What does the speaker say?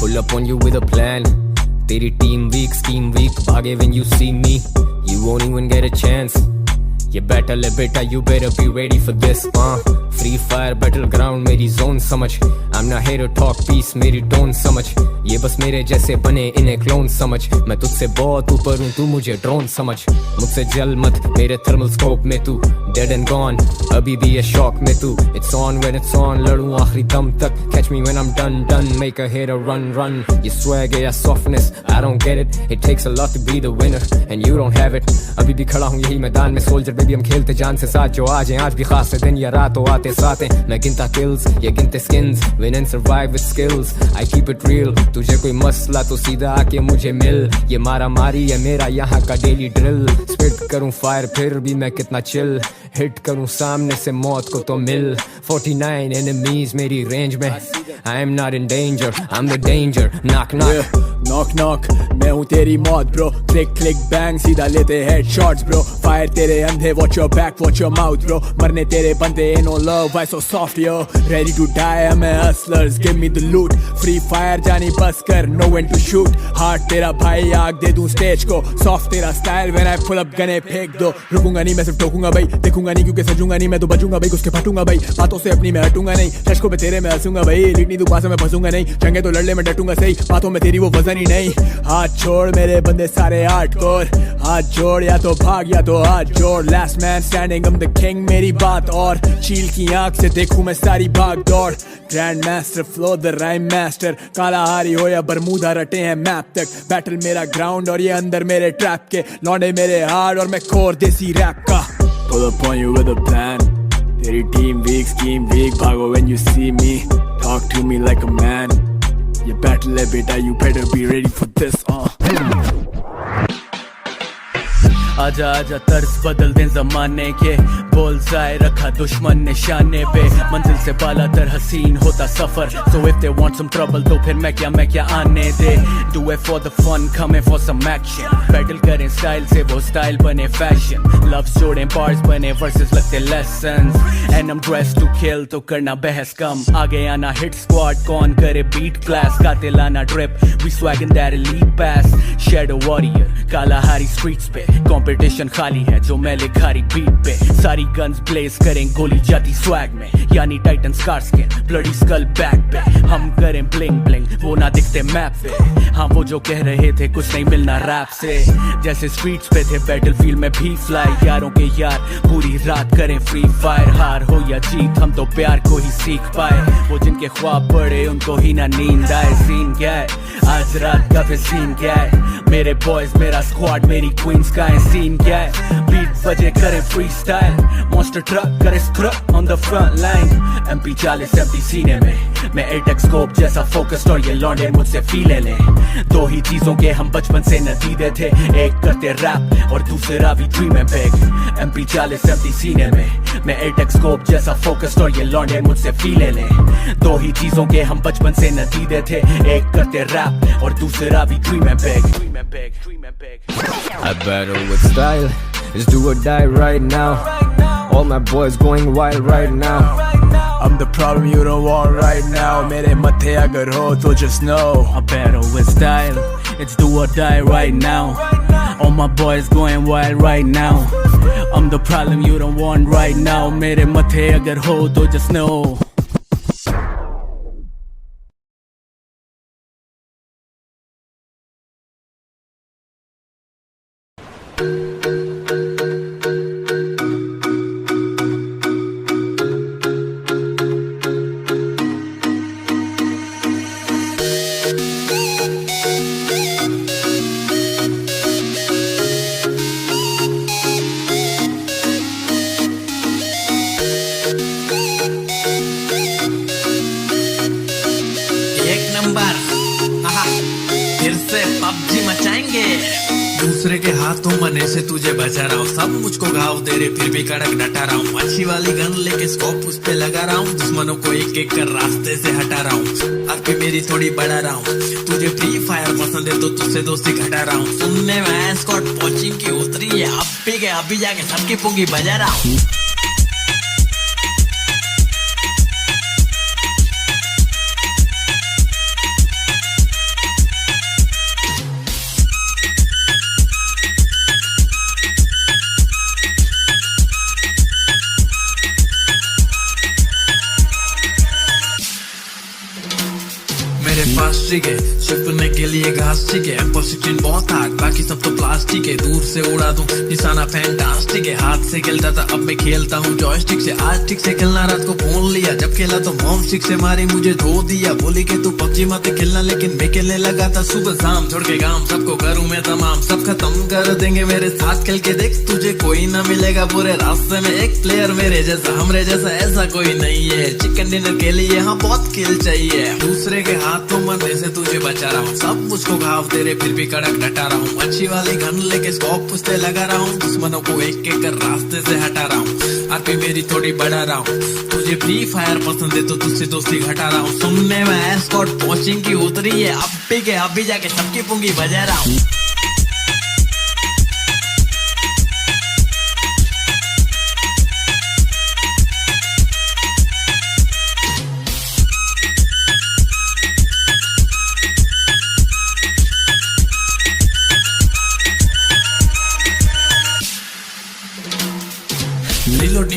pull up on you with a plan. तेरी team weak, scheme weak, भागे when you see me, you won't even get a chance. You better le beta, you better be ready for this. Free fire battleground मेरी zone समझ. I'm not here to talk peace, मेरी tone समझ. ये बस मेरे जैसे बने इन्हें क्लोन समझ. मैं तुझसे बहुत ऊपर हूँ, तू मुझे ड्रोन समझ. मुझसे जल मत मेरे थर्मल स्कोप में तू. Dead and gone, अभी भी ये शॉक में तू. It's on when it's on, लड़ूं आखिरी दम तक. Catch me when I'm done, make a hater run. ये swag या softness, I don't get it. It takes a lot to be the winner, and you don't have it. अभी भी खड़ा हूँ यही मैदान में, soldier baby हम खेलते जान से साथ. जो आज हैं आज भी खास है, दिन या रात हो आते साथ हैं. मैं गिनता kills, ये गिनते skins. Win and survive with skills, I keep it real. तुझे कोई मसला तो सीधा आके मुझे मिल. ये मारा मारी है मेरा यहाँ का डेली ड्रिल. स्पिट करूँ फायर फिर भी मैं कितना चिल. हिट करूँ सामने से मौत को तो मिल. 49 enemies मेरी रेंज में. I am not in danger, I'm the danger. Knock knock, knock knock, मैं हूँ तेरी मौत bro. Click click bang, सीधा लेते headshots bro. Fire तेरे अंधे, watch your back, watch your mouth bro. मरने तेरे बंदे, ain't no love, why so soft yo. Ready to die, I'm a hustlers, give me the loot. Free fire जानी बस कर, know when to shoot. Hard तेरा भाई, आग दे दूँ stage को. Soft तेरा style, when I pull up गने फेंक दो. रुकूंगा नहीं मैं सिर्फ ठोकूंगा भाई. देखूंगा नहीं क्योंकि सजूंगा नहीं मैं तो बजूंगा भाई. घुस के फटूंगा भाई, बातों से अपनी मैं हटूंगा नहीं. शशकों पे तेरे मैं हंसूंगा भाई. लिटनी तू पास में फंसूंगा नहीं. जंगे तो लड़ले में डटूंगा सही. बातों में तेरी वो वजन ही नहीं. हाथ छोड़ मेरे बंदे सारे हार्डकोर. हाथ जोड़ या तो भाग या तो हाथ जोड़. Last man standing, I'm the king, मेरी बात और. चील की आंख से देखूं मैं सारी भाग दौड़. Grand master flow the rhyme master. काला हारी हो या बरमूदा रटे हैं मैप तक. बैटल मेरा ग्राउंड और ये अंदर मेरे ट्रैप के. लौंडे मेरे हार्ड और मैं कोर देसी रैप का. Pull up on you with a plan. तेरी team weak, scheme weak, भागो when you see me. Talk to me like a man. You battle है बेटा, you better be ready for this. आजा आजा तर्ज बदल दें जमाने के. बुल्सआई रखा दुश्मन निशाने पे. मंजिल से बाला तर हसीन होता सफर. So if they want some trouble तो फिर मैं क्या आने दे. Do it for the fun, coming for some action. Battle करें स्टाइल से वो स्टाइल बने fashion. Loves जोड़ें bars बने verses लगते lessons. And I'm dressed to kill तो करना बहस कम. आगे आना hit squad कौन करे beat class. गाते लाना drip, we swagging that elite pass. Shadow warrior, Kalahari streets पे. कंपटीशन खाली है जो मैं लिखारी बीट पे. सारी गन्स ब्लेज करें गोली जाती स्वैग में. यानी Titan scar skin bloody skull back पे. हम करें ब्लिंग ब्लिंग वो ना दिखते मैप पे. हाँ वो जो कह रहे थे कुछ नहीं मिलना रैप से. जैसे स्ट्रीट्स पे थे बैटलफील्ड में भी फ्लाई. यारों के यार पूरी रात करें फ्री फायर. हार हो या जीत हम तो प्यार को ही सीख पाए. वो जिनके ख्वाब बड़े उनको ही ना नींद आए. सीन क्या है आज रात का फिर सीन क्या है. मेरे बॉयज मेरा स्क्वाड मेरी क्वींस का है. सीन क्या है बीट बजे करे फ्री स्टाइल. मॉन्स्टर ट्रक करे scrub on the front line. MP 40 70 सीने में मैं एटेक्स स्कोप जैसा फोकस्ड और ये लौंडे मुझसे फीले ले. दो ही चीजों के हम बचपन से नतीजे थे. एक करते रैप और दूसरा भी ड्रीम है बिग. MP 40 70 सीने में मैं एटेक्स स्कोप जैसा फोकस्ड और ये लौंडे मुझसे फीले ले. दो ही चीजों के हम बचपन से नतीजे थे. एक करते रैप और दूसरा भी ड्रीम है big. I battle with style, it's do or die right now. All my boys going wild right now. I'm the problem you don't want right now. मेरे मत्थे अगर हो तो just know. I battle with style, it's do or die right now. All my boys going wild right now. I'm the problem you don't want right now. मेरे मत्थे अगर हो तो just know. दूसरे के हाथों मने से तुझे बचा रहा हूँ. सब मुझको घाव दे रहे फिर भी कड़क डटा रहा हूँ. अच्छी वाली गन लेके स्कोप उस पे लगा रहा हूँ. दुश्मनों को एक एक कर रास्ते से हटा रहा हूँ. आग भी मेरी थोड़ी बढ़ा रहा हूँ. तुझे फ्री फायर पसंद है तो तुझसे दोस्ती घटा रहा हूँ. सुनने में स्कॉट पोचिंग की उतरी है. अभी जाके सबकी पुंगी बजा रहा हूँ. मेरे पास ठीक है, छिपने के लिए घास ठीक है, M16 बहुत हार्ड बाकी सब तो प्लास्टिक है, दूर से उड़ा दूं निशाना फैंटास्टिक है, हाथ से खेलता था अब मैं खेलता हूँ जॉयस्टिक से, आज ठीक से खेलना रात को फोन लिया, जब खेला तो मॉम स्टिक से मारी मुझे धो दिया, बोली के तू PUBG मत खेलना लेकिन मैं खेलने लगा था सुबह शाम, छोड़ के गांव सबको करूँ मैं तमाम, सब खत्म कर देंगे मेरे साथ खेल के देख, तुझे कोई ना मिलेगा पूरे रास्ते में एक प्लेयर मेरे जैसा, हमरे जैसा ऐसा कोई नहीं है, चिकन डिनर के लिए हाँ बहुत किल चाहिए, दूसरे के हाथों मरने से तुझे बचा रहा हूँ, सब मुझको घाव तेरे फिर भी कड़क डटा रहा हूँ, अच्छी वाली गन लेके स्कोप पुछते लगा रहा हूँ, दुश्मनों को एक एक कर रास्ते से हटा रहा हूँ, आरपी मेरी थोड़ी बढ़ा रहा हूँ, तुझे फ्री फायर पसंद है तो तुझसे दोस्ती घटा रहा हूँ, सुनने में एस्कॉर्ट पहुंचिंग की उतरी है, अब भी के अभी जाके सबकी पुंगी बजा रहा हूँ।